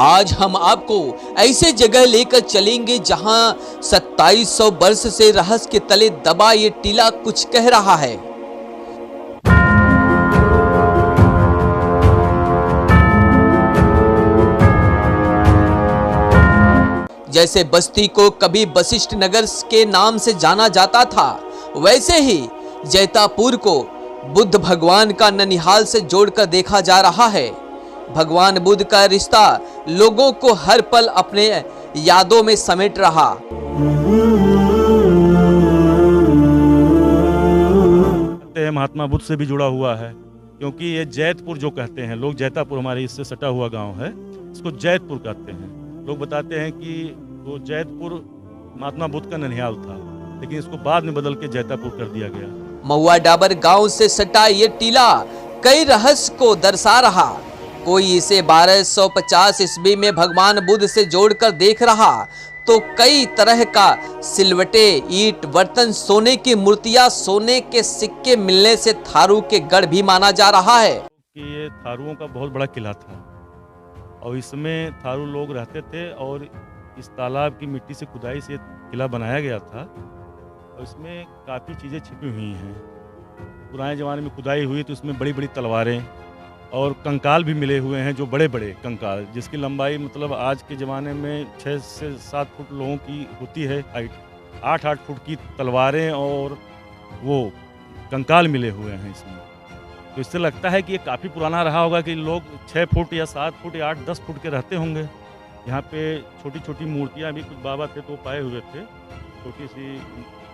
आज हम आपको ऐसे जगह लेकर चलेंगे जहां 2700 वर्ष से रहस्य के तले दबा ये टीला कुछ कह रहा है। जैसे बस्ती को कभी वशिष्ठ नगर के नाम से जाना जाता था, वैसे ही जैतापुर को बुद्ध भगवान का ननिहाल से जोड़कर देखा जा रहा है। भगवान बुद्ध का रिश्ता लोगों को हर पल अपने यादों में समेट रहा। महात्मा बुद्ध से भी जुड़ा हुआ है, क्योंकि ये जैतपुर जो कहते हैं लोग, जैतापुर हमारे इससे सटा हुआ गांव है, इसको जैतपुर कहते हैं। लोग बताते हैं कि वो जैतपुर महात्मा बुद्ध का ननिहाल था, लेकिन इसको बाद में बदल के जैतापुर कर दिया गया। महुआ डाबर गांव से सटा ये टीला कई रहस्य को दर्शा रहा। कोई इसे 1250 ईस्वी में भगवान बुद्ध से जोड़कर देख रहा, तो कई तरह का सिलवटे, ईंट, बर्तन, सोने की मूर्तियां, सोने के सिक्के मिलने से थारू के गढ़ भी माना जा रहा है। कि ये थारुओं का बहुत बड़ा किला था और इसमें थारू लोग रहते थे और इस तालाब की मिट्टी से खुदाई से किला बनाया गया था और इसमें काफ़ी चीज़ें छिपी हुई हैं। पुराने ज़माने में खुदाई हुई तो इसमें बड़ी बड़ी तलवारें और कंकाल भी मिले हुए हैं, जो बड़े बड़े कंकाल, जिसकी लंबाई मतलब आज के ज़माने में 6 से 7 फुट लोगों की होती है हाइट। 8-8 फुट की तलवारें और वो कंकाल मिले हुए हैं इसमें। तो इससे लगता है कि ये काफ़ी पुराना रहा होगा, कि लोग 6 फुट या 7 फुट या 8-10 फुट के रहते होंगे। यहाँ पे छोटी छोटी मूर्तियाँ भी, कुछ बाबा थे तो पाए हुए थे, छोटी सी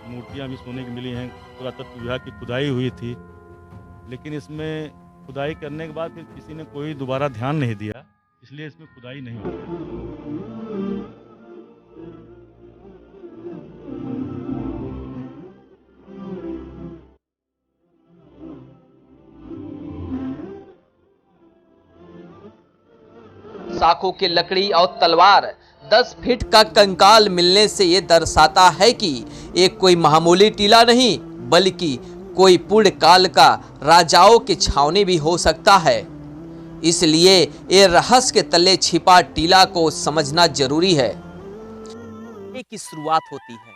मूर्तियाँ भी सोने की मिली हैं। पुरातत्व विभाग की खुदाई हुई थी, लेकिन इसमें खुदाई करने के बाद फिर किसी ने कोई दोबारा ध्यान नहीं दिया, इसलिए इसमें खुदाई नहीं हुई। साखों की लकड़ी और तलवार, 10 फीट का कंकाल मिलने से ये दर्शाता है कि ये कोई मामूली टीला नहीं, बल्कि कोई पूर्ण काल का राजाओं की छावनी भी हो सकता है। इसलिए ये रहस्य के तले छिपा टीला को समझना जरूरी है। की शुरुआत होती है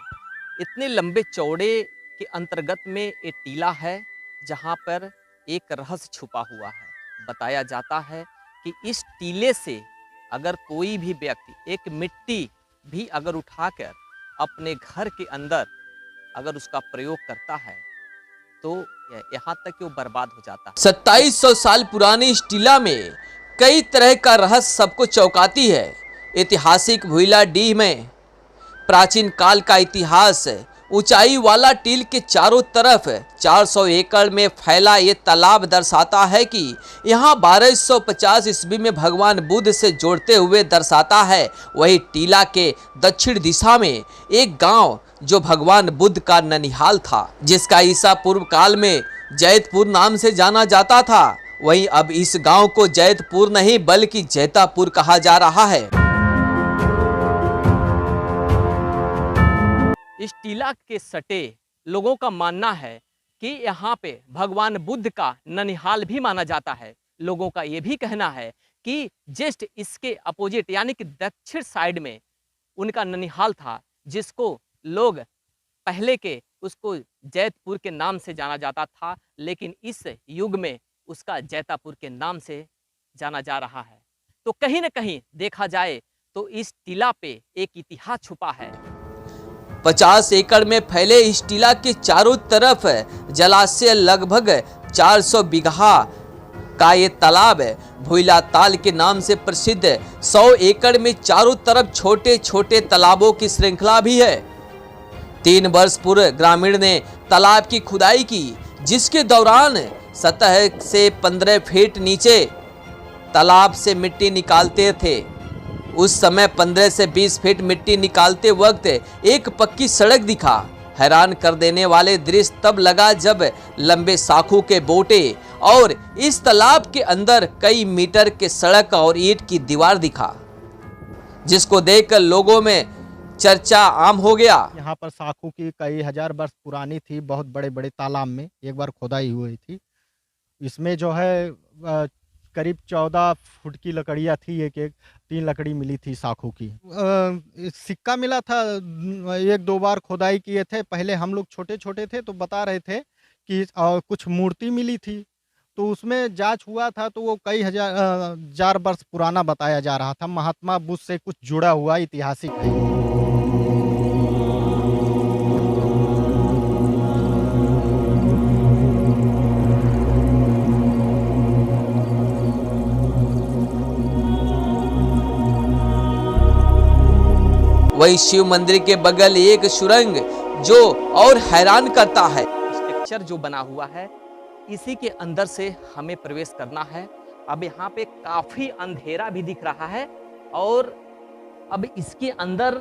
इतने लंबे चौड़े के अंतर्गत में ये टीला है, जहां पर एक रहस्य छुपा हुआ है। बताया जाता है कि इस टीले से अगर कोई भी व्यक्ति एक मिट्टी भी अगर उठाकर अपने घर के अंदर अगर उसका प्रयोग करता है तो यहाँ तक कि वो बर्बाद हो जाता है। 2700 साल पुरानी इस टीला में कई तरह का रहस्य सबको चौंकाती है। ऐतिहासिक भुइला डीह में प्राचीन काल का इतिहास, ऊंचाई वाला टील के चारों तरफ 400 एकड़ में फैला ये तालाब दर्शाता है कि यहाँ 1250 ईस्वी में भगवान बुद्ध से जोड़ते हुए दर्शाता है। वही टीला के दक्षिण दिशा में एक गांव जो भगवान बुद्ध का ननिहाल था, जिसका ईसा पूर्व काल में जैतपुर नाम से जाना जाता था। वहीं अब इस गांव को जैतपुर नहीं बल्कि जैतापुर कहा जा रहा है। इस टीला के सटे लोगों का मानना है कि यहाँ पे भगवान बुद्ध का ननिहाल भी माना जाता है। लोगों का ये भी कहना है कि जस्ट इसके अपोजिट यानी कि दक्षिण साइड में उनका ननिहाल था, जिसको लोग पहले के उसको जैतपुर के नाम से जाना जाता था, लेकिन इस युग में उसका जैतापुर के नाम से जाना जा रहा है। तो कहीं न कहीं देखा जाए तो इस टीला पे एक इतिहास छुपा है। 50 एकड़ में फैले इस टीला के चारों तरफ जलाशय, लगभग 400 बीघा का ये तालाब भुइला ताल के नाम से प्रसिद्ध 100 एकड़ में चारों तरफ छोटे छोटे तालाबों की श्रृंखला भी है। 3 वर्ष पूर्व ग्रामीण ने तालाब की खुदाई की, जिसके दौरान सतह से 15 फीट नीचे तालाब से मिट्टी निकालते थे। उस समय 15 से 20 फीट मिट्टी निकालते वक्त एक पक्की सड़क दिखा। हैरान कर देने वाले दृश्य तब लगा जब लंबे साखू के बोटे और इस तालाब के अंदर कई मीटर के सड़क और ईंट की दीवार दिखा, जिसको देखकर लोगों में चर्चा आम हो गया। यहाँ पर साखू की कई हजार वर्ष पुरानी थी, बहुत बड़े बड़े तालाब में एक बार खुदाई हुई थी। इसमें जो है करीब 14 फुट की लकड़ियाँ थी एक एक, 3 लकड़ी मिली थी साखू की। सिक्का मिला था, 1-2 बार खुदाई किए थे। पहले हम लोग छोटे-छोटे थे तो बता रहे थे कि कुछ मूर्ति मिली थी, तो उसमें जाँच हुआ था तो वो कई हजार वर्ष पुराना बताया जा रहा था। महात्मा बुद्ध से कुछ जुड़ा हुआ ऐतिहासिक है। वही शिव मंदिर के बगल एक सुरंग जो और हैरान करता है। स्ट्रक्चर जो बना हुआ है इसी के अंदर से हमें प्रवेश करना है। अब यहाँ पे काफी अंधेरा भी दिख रहा है और अब इसके अंदर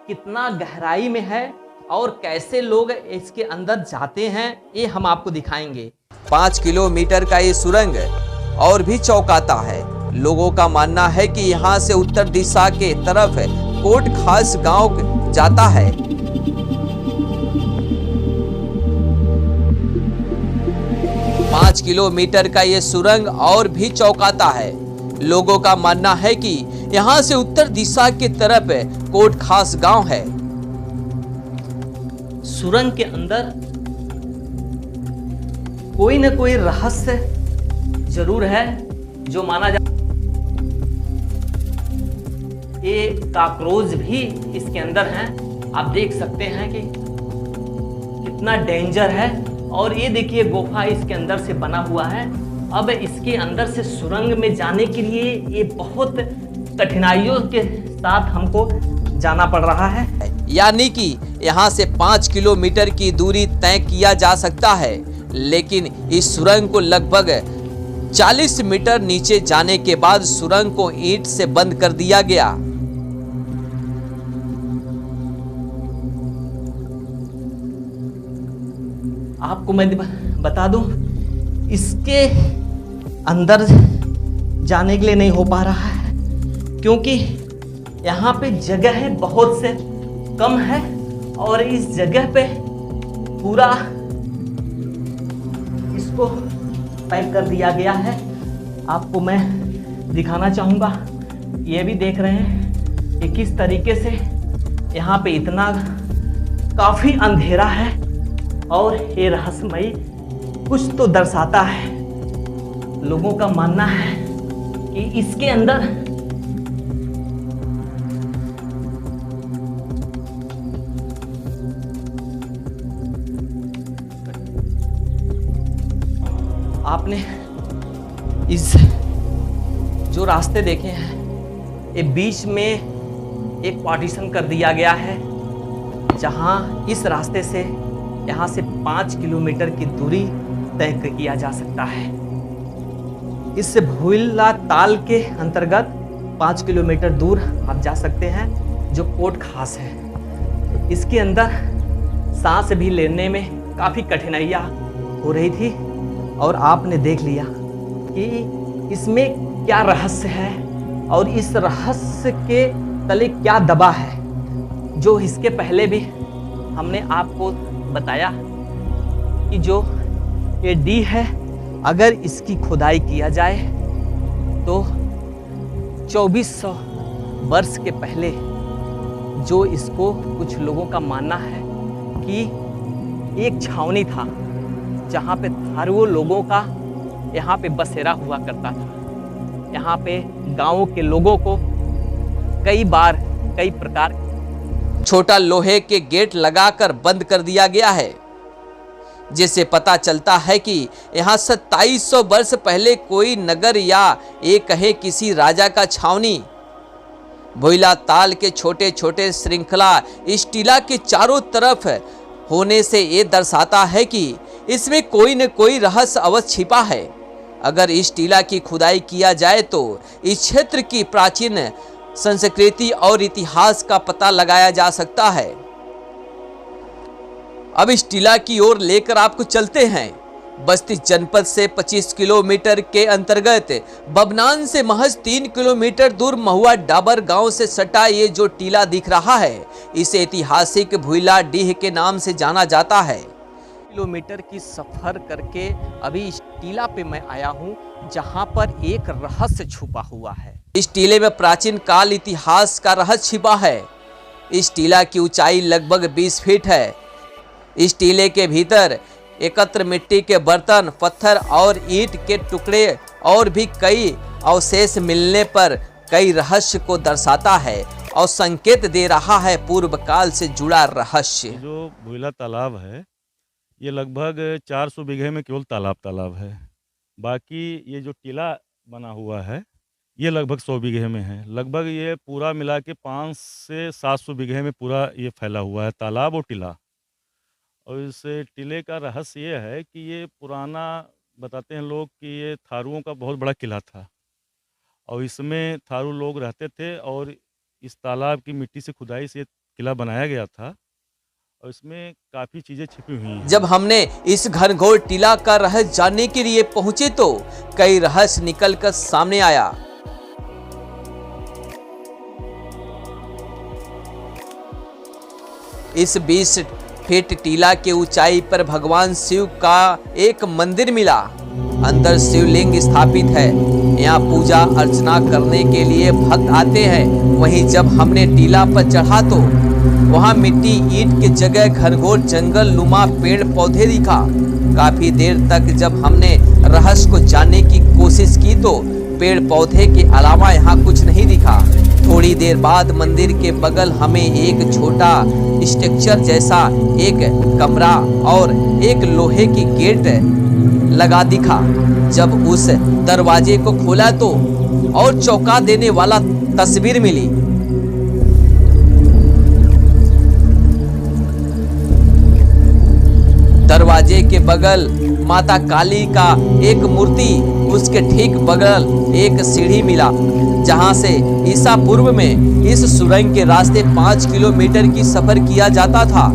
कितना गहराई में है और कैसे लोग इसके अंदर जाते हैं ये हम आपको दिखाएंगे। 5 किलोमीटर का ये सुरंग और भी चौंकाता है। लोगों का मानना है कि यहाँ से उत्तर दिशा के तरफ कोट खास गांव जाता है। पाँच किलोमीटर का ये सुरंग और भी चौंकाता है। लोगों का मानना है कि यहाँ से उत्तर दिशा की तरफ कोट खास गांव है। सुरंग के अंदर कोई न कोई रहस्य जरूर है जो माना जा। ये कॉकरोच भी इसके अंदर हैं। आप देख सकते हैं कि कितना डेंजर है। और ये देखिए गुफा इसके अंदर से बना हुआ है। अब इसके अंदर से सुरंग में जाने के लिए ये बहुत कठिनाइयों के साथ हमको जाना पड़ रहा है। यानी कि यहाँ से 5 किलोमीटर की दूरी तय किया जा सकता है, लेकिन इस सुरंग को लगभग 40 मीटर नीचे जाने के बाद सुरंग को ईंट से बंद कर दिया गया। आपको मैं बता दूं, इसके अंदर जाने के लिए नहीं हो पा रहा है क्योंकि यहाँ पे जगह बहुत से कम है और इस जगह पे पूरा इसको पैक कर दिया गया है। आपको मैं दिखाना चाहूँगा। ये भी देख रहे हैं कि किस तरीके से यहाँ पे इतना काफ़ी अंधेरा है और ये रहस्यमयी कुछ तो दर्शाता है। लोगों का मानना है कि इसके अंदर आपने इस जो रास्ते देखे हैं ये बीच में एक पार्टीशन कर दिया गया है, जहां इस रास्ते से यहाँ से 5 किलोमीटर की दूरी तय किया जा सकता है। इस भोइला ताल के अंतर्गत 5 किलोमीटर दूर आप जा सकते हैं जो कोट खास है। इसके अंदर सांस भी लेने में काफ़ी कठिनाइयाँ हो रही थी और आपने देख लिया कि इसमें क्या रहस्य है और इस रहस्य के तले क्या दबा है। जो इसके पहले भी हमने आपको बताया कि जो ये डी है, अगर इसकी खुदाई किया जाए तो 2400 वर्ष के पहले जो इसको कुछ लोगों का मानना है कि एक छावनी था जहाँ पे थारू लोगों का यहाँ पे बसेरा हुआ करता था। यहाँ पे गाँव के लोगों को कई बार कई प्रकार छोटा लोहे के गेट लगाकर बंद कर दिया गया है, जिससे पता चलता है कि यहाँ 2700 वर्ष पहले कोई नगर या ये कहे किसी राजा का छावनी। भोइला ताल के छोटे छोटे श्रृंखला इस टीला के चारों तरफ होने से ये दर्शाता है कि इसमें कोई न कोई रहस्य अवश्य छिपा है। अगर इस टीला की खुदाई किया जाए तो इस क्षेत्र की प्राचीन संस्कृति और इतिहास का पता लगाया जा सकता है। अब इस टीला की ओर लेकर आपको चलते हैं। बस्ती जनपद से 25 किलोमीटर के अंतर्गत बबनान से महज 3 किलोमीटर दूर महुआ डाबर गांव से सटा ये जो टीला दिख रहा है, इसे ऐतिहासिक भोइला डीह के नाम से जाना जाता है। किलोमीटर की सफर करके अभी इस टीला पे मैं आया हूं, जहां पर एक रहस्य छुपा हुआ है। इस टीले में प्राचीन काल इतिहास का रहस्य छिपा है। इस टीला की ऊंचाई लगभग 20 फीट है। इस टीले के भीतर एकत्र मिट्टी के बर्तन, पत्थर और ईंट के टुकड़े और भी कई अवशेष मिलने पर कई रहस्य को दर्शाता है और संकेत दे रहा है पूर्व काल से जुड़ा रहस्य। जो भोइला तालाब है, ये लगभग 400 बीघे में केवल तालाब है। बाकी ये जो टीला बना हुआ है, ये लगभग 100 बीघे में है। लगभग ये पूरा मिला के 5 से 700 बीघे में पूरा ये फैला हुआ है, तालाब और टीला। और इस टीले का रहस्य ये है कि ये पुराना, बताते हैं लोग कि ये थारुओं का बहुत बड़ा किला था और इसमें थारू लोग रहते थे और इस तालाब की मिट्टी से खुदाई से ये किला बनाया गया था और इसमें काफ़ी चीज़ें छिपी हुई हैं। जब हमने इस घनघोर टीला का रहस्य जानने के लिए पहुंचे तो कई रहस्य निकलकर सामने आया। इस 20 फीट टीला के ऊंचाई पर भगवान शिव का एक मंदिर मिला। अंदर शिवलिंग स्थापित है। यहाँ पूजा अर्चना करने के लिए भक्त आते हैं। वहीं जब हमने टीला पर चढ़ा तो वहाँ मिट्टी ईंट की जगह घनघोर जंगल नुमा पेड़ पौधे दिखा। काफी देर तक जब हमने रहस्य को जानने की कोशिश की तो पेड़ पौधे के अलावा यहाँ कुछ नहीं दिखा। थोड़ी देर बाद मंदिर के बगल हमें एक छोटा स्ट्रक्चर जैसा एक कमरा और एक लोहे की गेट लगा दिखा। जब उस दरवाजे को खोला तो और चौंका देने वाला तस्वीर मिली। दरवाजे के बगल माता काली का एक मूर्ति, उसके ठीक बगल एक सीढ़ी मिला जहां से ईसा पूर्व में इस सुरंग के रास्ते 5 किलोमीटर की सफर किया जाता था।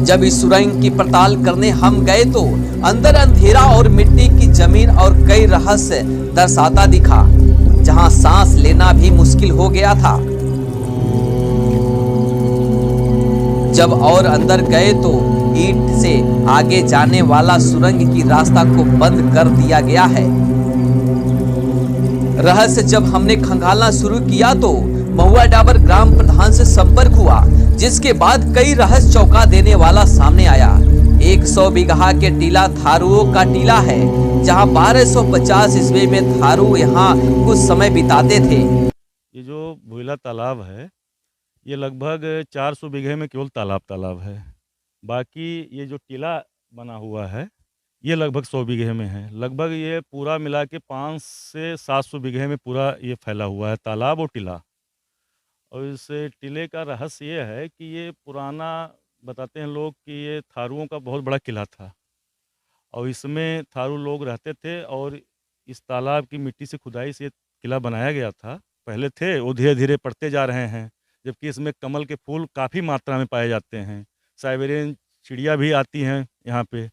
जब इस सुरंग की पड़ताल करने हम गए तो अंदर अंधेरा और मिट्टी की जमीन और कई रहस्य दर्शाता दिखा, जहां सांस लेना भी मुश्किल हो गया था। जब और अंदर गए तो ईंट से आगे जाने वाला सुरंग की रास्ता को बंद कर दिया गया है। रहस्य जब हमने खंगालना शुरू किया तो महुआ डाबर ग्राम प्रधान से संपर्क हुआ, जिसके बाद कई रहस्य चौंका देने वाला सामने आया। 100 बीघा के टीला थारुओं का टीला है, जहां 1250 ईस्वी में थारू यहाँ कुछ समय बिताते थे। ये जो भोइला तालाब है, ये लगभग 400 बीघे में केवल तालाब है। बाकी ये जो टीला बना हुआ है, ये लगभग 100 बीघे में है। लगभग ये पूरा मिला के 5 से 700 बीघे में पूरा ये फैला हुआ है, तालाब और टीला। और इस टीले का रहस्य ये है कि ये पुराना, बताते हैं लोग कि ये थारुओं का बहुत बड़ा किला था और इसमें थारू लोग रहते थे और इस तालाब की मिट्टी से खुदाई से ये किला बनाया गया था। पहले थे, वो धीरे धीरे पड़ते जा रहे हैं, जबकि इसमें कमल के फूल काफ़ी मात्रा में पाए जाते हैं। साइबेरियन चिड़िया भी आती हैं यहाँ पे,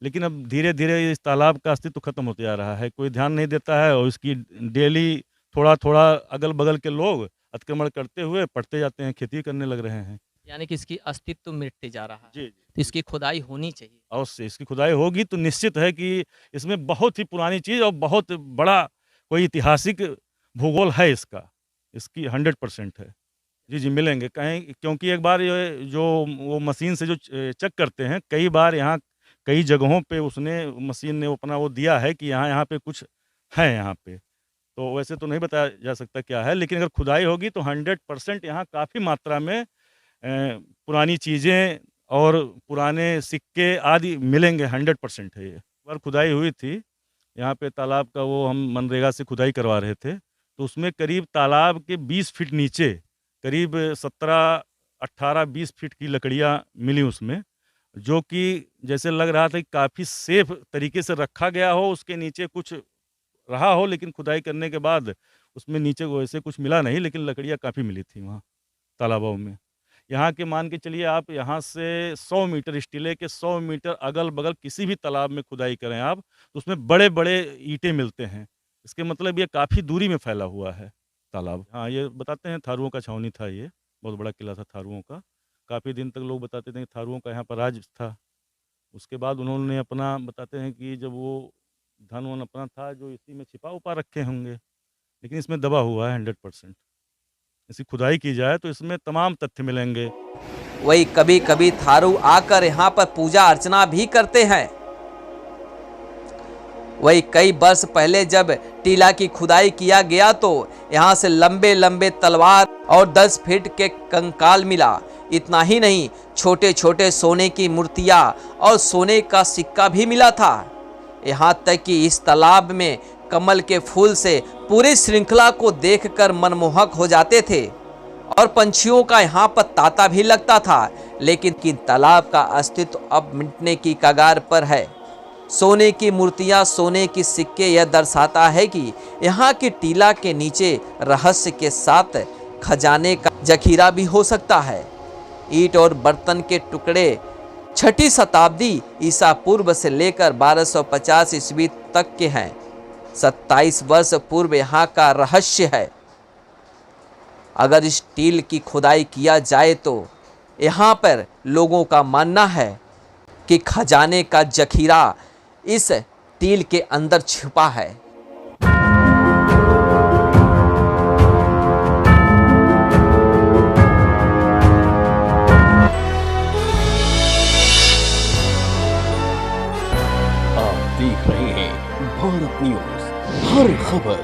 लेकिन अब धीरे धीरे इस तालाब का अस्तित्व खत्म होते जा रहा है। कोई ध्यान नहीं देता है और इसकी डेली थोड़ा थोड़ा अगल बगल के लोग अतिक्रमण करते हुए पड़ते जाते हैं, खेती करने लग रहे हैं। यानी कि इसकी अस्तित्व मिटते जा रहा है। जी। तो इसकी खुदाई होनी चाहिए। अवश्य इसकी खुदाई होगी तो निश्चित है कि इसमें बहुत ही पुरानी चीज़ और बहुत बड़ा कोई ऐतिहासिक भूगोल है इसका, इसकी 100% है। जी, मिलेंगे कहीं, क्योंकि एक बार ये जो वो मशीन से जो चेक करते हैं, कई बार यहाँ कई जगहों पे उसने मशीन ने अपना वो दिया है कि यहाँ पे कुछ है यहाँ पे। तो वैसे तो नहीं बताया जा सकता क्या है, लेकिन अगर खुदाई होगी तो 100% यहाँ काफ़ी मात्रा में पुरानी चीज़ें और पुराने सिक्के आदि मिलेंगे। 100% है ये। एक बार खुदाई हुई थी यहाँ पे तालाब का, वो हम मनरेगा से खुदाई करवा रहे थे, तो उसमें करीब तालाब के 20 फीट नीचे करीब 17, 18, 20 फीट की लकड़ियाँ मिली उसमें, जो कि जैसे लग रहा था कि काफ़ी सेफ तरीके से रखा गया हो, उसके नीचे कुछ रहा हो, लेकिन खुदाई करने के बाद उसमें नीचे वैसे कुछ मिला नहीं, लेकिन लकड़ियाँ काफ़ी मिली थी वहाँ तालाबों में। यहाँ के मान के चलिए आप, यहाँ से 100 मीटर, इस टीले के 100 मीटर अगल-बगल किसी भी तालाब में खुदाई करें आप, तो उसमें बड़े-बड़े ईंटें मिलते हैं। इसके मतलब ये काफ़ी दूरी में फैला हुआ है तालाब। हाँ, ये बताते हैं थारुओं का छावनी था ये, बहुत बड़ा किला था थारुओं का। काफ़ी दिन तक लोग बताते थे कि थारुओं का यहाँ पर राज था। उसके बाद उन्होंने अपना, बताते हैं कि जब वो धन-वन अपना था जो इसी में छिपा-उपा रखे होंगे, लेकिन इसमें दबा हुआ है 100%। इसकी खुदाई की जाए तो इसमें तमाम तथ्य मिलेंगे। वही कभी कभी थारू आकर यहाँ पर पूजा अर्चना भी करते हैं। वही कई वर्ष पहले जब टीला की खुदाई किया गया तो यहाँ से लंबे लंबे तलवार और 10 फीट के कंकाल मिला। इतना ही नहीं, छोटे छोटे सोने की मूर्तियाँ और सोने का सिक्का भी मिला था। यहाँ तक कि इस तालाब में कमल के फूल से पूरी श्रृंखला को देखकर मनमोहक हो जाते थे और पंछियों का यहाँ पर तांता भी लगता था। लेकिन तालाब का अस्तित्व अब मिटने की कगार पर है। सोने की मूर्तियाँ, सोने की सिक्के, यह दर्शाता है कि यहाँ की टीला के नीचे रहस्य के साथ खजाने का जखीरा भी हो सकता है। ईंट और बर्तन के टुकड़े 6ठी शताब्दी ईसा पूर्व से लेकर 1250 ईस्वी तक के हैं। 27 वर्ष पूर्व यहाँ का रहस्य है। अगर इस टील की खुदाई किया जाए तो यहाँ पर लोगों का मानना है कि खजाने का जखीरा इस टील के अंदर छिपा है। आप देख रहे हैं भारत न्यूज, हर खबर